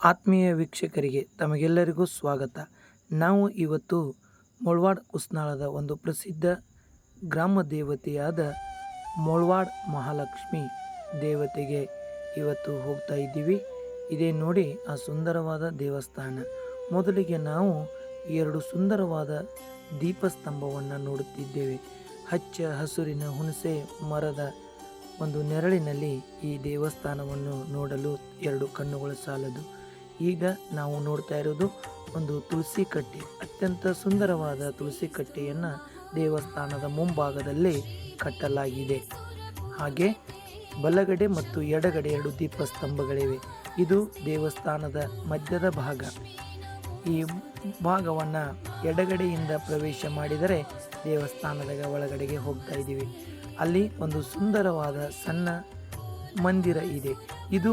ಆತ್ಮೀಯ ವೀಕ್ಷಕರಿಗೆ ತಮಗೆಲ್ಲರಿಗೂ ಸ್ವಾಗತ. ನಾವು ಇವತ್ತು ಮುಳವಾಡ್ ಕುಸ್ನಾಳದ ಒಂದು ಪ್ರಸಿದ್ಧ ಗ್ರಾಮ ದೇವತೆಯಾದ ಮುಳವಾಡ್ ಮಹಾಲಕ್ಷ್ಮಿ ದೇವತೆಗೆ ಇವತ್ತು ಹೋಗ್ತಾ ಇದ್ದೀವಿ. ಇದೇ ನೋಡಿ ಆ ಸುಂದರವಾದ ದೇವಸ್ಥಾನ. ಮೊದಲಿಗೆ ನಾವು ಎರಡು ಸುಂದರವಾದ ದೀಪಸ್ತಂಭವನ್ನು ನೋಡುತ್ತಿದ್ದೇವೆ. ಹಚ್ಚ ಹಸುರಿನ ಹುಣಸೆ ಮರದ ಒಂದು ನೆರಳಿನಲ್ಲಿ ಈ ದೇವಸ್ಥಾನವನ್ನು ನೋಡಲು ಎರಡು ಕಣ್ಣುಗಳು ಸಾಲದು. ಈಗ ನಾವು ನೋಡ್ತಾ ಇರೋದು ಒಂದು ತುಳಸಿ ಕಟ್ಟೆ. ಅತ್ಯಂತ ಸುಂದರವಾದ ತುಳಸಿ ಕಟ್ಟೆಯನ್ನು ದೇವಸ್ಥಾನದ ಮುಂಭಾಗದಲ್ಲಿ ಕಟ್ಟಲಾಗಿದೆ. ಹಾಗೆ ಬಲಗಡೆ ಮತ್ತು ಎಡಗಡೆ ಎರಡು ದೀಪಸ್ತಂಭಗಳಿವೆ. ಇದು ದೇವಸ್ಥಾನದ ಮಧ್ಯದ ಭಾಗ. ಈ ಭಾಗವನ್ನು ಎಡಗಡೆಯಿಂದ ಪ್ರವೇಶ ಮಾಡಿದರೆ ದೇವಸ್ಥಾನದ ಒಳಗಡೆಗೆ ಹೋಗ್ತಾ ಇದ್ದೀವಿ. ಅಲ್ಲಿ ಒಂದು ಸುಂದರವಾದ ಸಣ್ಣ ಮಂದಿರ ಇದೆ. ಇದು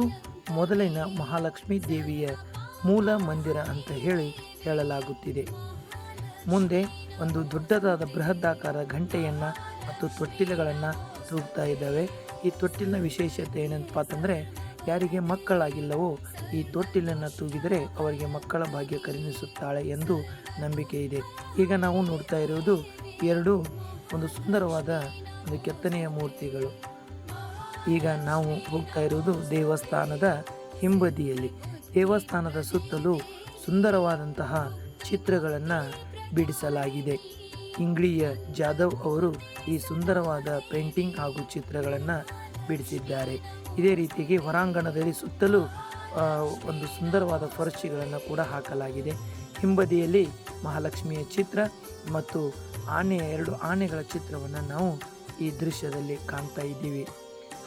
ಮೊದಲಿನ ಮಹಾಲಕ್ಷ್ಮೀ ದೇವಿಯ ಮೂಲ ಮಂದಿರ ಅಂತ ಹೇಳಲಾಗುತ್ತಿದೆ. ಮುಂದೆ ಒಂದು ದೊಡ್ಡದಾದ ಬೃಹದಾಕಾರ ಗಂಟೆಯನ್ನು ಮತ್ತು ತೊಟ್ಟಿಲುಗಳನ್ನು ತೂಗ್ತಾ ಇದ್ದಾವೆ. ಈ ತೊಟ್ಟಿಲಿನ ವಿಶೇಷತೆ ಏನಂತಪ್ಪ ಅಂತಂದರೆ, ಯಾರಿಗೆ ಮಕ್ಕಳಾಗಿಲ್ಲವೋ ಈ ತೊಟ್ಟಿಲನ್ನು ತೂಗಿದರೆ ಅವರಿಗೆ ಮಕ್ಕಳ ಭಾಗ್ಯ ಕರುಣಿಸುತ್ತಾಳೆ ಎಂದು ನಂಬಿಕೆ ಇದೆ. ಈಗ ನಾವು ನೋಡ್ತಾ ಇರುವುದು ಎರಡು ಒಂದು ಸುಂದರವಾದ ಒಂದು ಕೆತ್ತನೆಯ ಮೂರ್ತಿಗಳು. ಈಗ ನಾವು ಹೋಗ್ತಾ ಇರುವುದು ದೇವಸ್ಥಾನದ ಹಿಂಬದಿಯಲ್ಲಿ. ದೇವಸ್ಥಾನದ ಸುತ್ತಲೂ ಸುಂದರವಾದಂತಹ ಚಿತ್ರಗಳನ್ನು ಬಿಡಿಸಲಾಗಿದೆ. ಇಂಗ್ಳಿಯ ಜಾಧವ್ ಅವರು ಈ ಸುಂದರವಾದ ಪೇಂಟಿಂಗ್ ಹಾಗೂ ಚಿತ್ರಗಳನ್ನು ಬಿಡಿಸಿದ್ದಾರೆ. ಇದೇ ರೀತಿಯಾಗಿ ಹೊರಾಂಗಣದಲ್ಲಿ ಸುತ್ತಲೂ ಒಂದು ಸುಂದರವಾದ ಫರ್ಶಿಗಳನ್ನು ಕೂಡ ಹಾಕಲಾಗಿದೆ. ಹಿಂಬದಿಯಲ್ಲಿ ಮಹಾಲಕ್ಷ್ಮಿಯ ಚಿತ್ರ ಮತ್ತು ಎರಡು ಆನೆಗಳ ಚಿತ್ರವನ್ನು ನಾವು ಈ ದೃಶ್ಯದಲ್ಲಿ ಕಾಣ್ತಾ ಇದ್ದೀವಿ.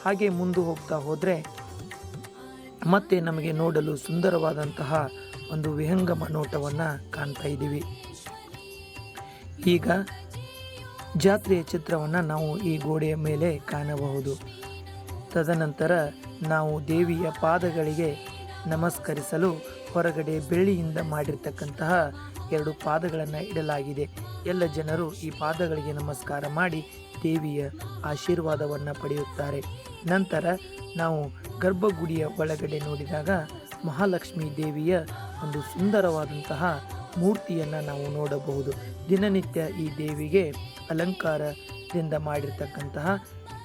ಹಾಗೆ ಮುಂದೆ ಹೋಗ್ತಾ ಹೋದರೆ ಮತ್ತೆ ನಮಗೆ ನೋಡಲು ಸುಂದರವಾದಂತಹ ಒಂದು ವಿಹಂಗಮ ನೋಟವನ್ನು ಕಾಣ್ತಾ ಇದ್ದೀವಿ. ಈಗ ಜಾತ್ರೆಯ ಚಿತ್ರವನ್ನು ನಾವು ಈ ಗೋಡೆಯ ಮೇಲೆ ಕಾಣಬಹುದು. ತದನಂತರ ನಾವು ದೇವಿಯ ಪಾದಗಳಿಗೆ ನಮಸ್ಕರಿಸಲು ಹೊರಗಡೆ ಬೆಳ್ಳಿಯಿಂದ ಮಾಡಿರ್ತಕ್ಕಂತಹ ಎರಡು ಪಾದಗಳನ್ನು ಇಡಲಾಗಿದೆ. ಎಲ್ಲ ಜನರು ಈ ಪಾದಗಳಿಗೆ ನಮಸ್ಕಾರ ಮಾಡಿ ದೇವಿಯ ಆಶೀರ್ವಾದವನ್ನು ಪಡೆಯುತ್ತಾರೆ. ನಂತರ ನಾವು ಗರ್ಭಗುಡಿಯ ಒಳಗಡೆ ನೋಡಿದಾಗ ಮಹಾಲಕ್ಷ್ಮೀ ದೇವಿಯ ಒಂದು ಸುಂದರವಾದಂತಹ ಮೂರ್ತಿಯನ್ನು ನಾವು ನೋಡಬಹುದು. ದಿನನಿತ್ಯ ಈ ದೇವಿಗೆ ಅಲಂಕಾರದಿಂದ ಮಾಡಿರ್ತಕ್ಕಂತಹ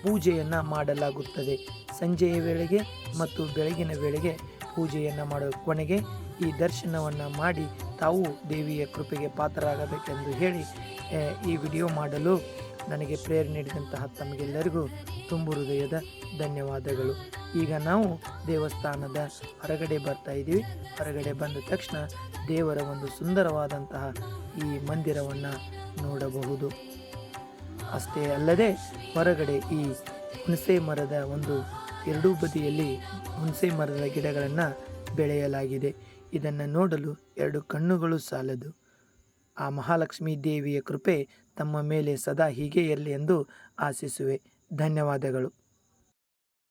ಪೂಜೆಯನ್ನು ಮಾಡಲಾಗುತ್ತದೆ. ಸಂಜೆಯ ವೇಳೆಗೆ ಮತ್ತು ಬೆಳಗಿನ ವೇಳೆಗೆ ಪೂಜೆಯನ್ನು ಮಾಡೋ ಕೊನೆಗೆ ಈ ದರ್ಶನವನ್ನು ಮಾಡಿ ತಾವು ದೇವಿಯ ಕೃಪೆಗೆ ಪಾತ್ರರಾಗಬೇಕೆಂದು ಹೇಳಿ ಈ ವಿಡಿಯೋ ಮಾಡಲು ನನಗೆ ಪ್ರೇರಣೆ ನೀಡಿದಂತಹ ತಮಗೆಲ್ಲರಿಗೂ ತುಂಬು ಹೃದಯದ ಧನ್ಯವಾದಗಳು. ಈಗ ನಾವು ದೇವಸ್ಥಾನದ ಹೊರಗಡೆ ಬರ್ತಾ ಇದ್ದೀವಿ. ಹೊರಗಡೆ ಬಂದ ತಕ್ಷಣ ದೇವರ ಒಂದು ಸುಂದರವಾದಂತಹ ಈ ಮಂದಿರವನ್ನು ನೋಡಬಹುದು. ಅಷ್ಟೇ ಅಲ್ಲದೆ ಹೊರಗಡೆ ಈ ಹುಣಸೆ ಮರದ ಒಂದು ಎರಡೂ ಬದಿಯಲ್ಲಿ ಹುಣಸೆ ಮರದ ಗಿಡಗಳನ್ನು ಬೆಳೆಯಲಾಗಿದೆ. ಇದನ್ನು ನೋಡಲು ಎರಡು ಕಣ್ಣುಗಳು ಸಾಲದು. ಆ ಮಹಾಲಕ್ಷ್ಮೀ ದೇವಿಯ ಕೃಪೆ ತಮ್ಮ ಮೇಲೆ ಸದಾ ಹೀಗೆ ಇರಲಿ ಎಂದು ಆಶಿಸುವೆ. ಧನ್ಯವಾದಗಳು.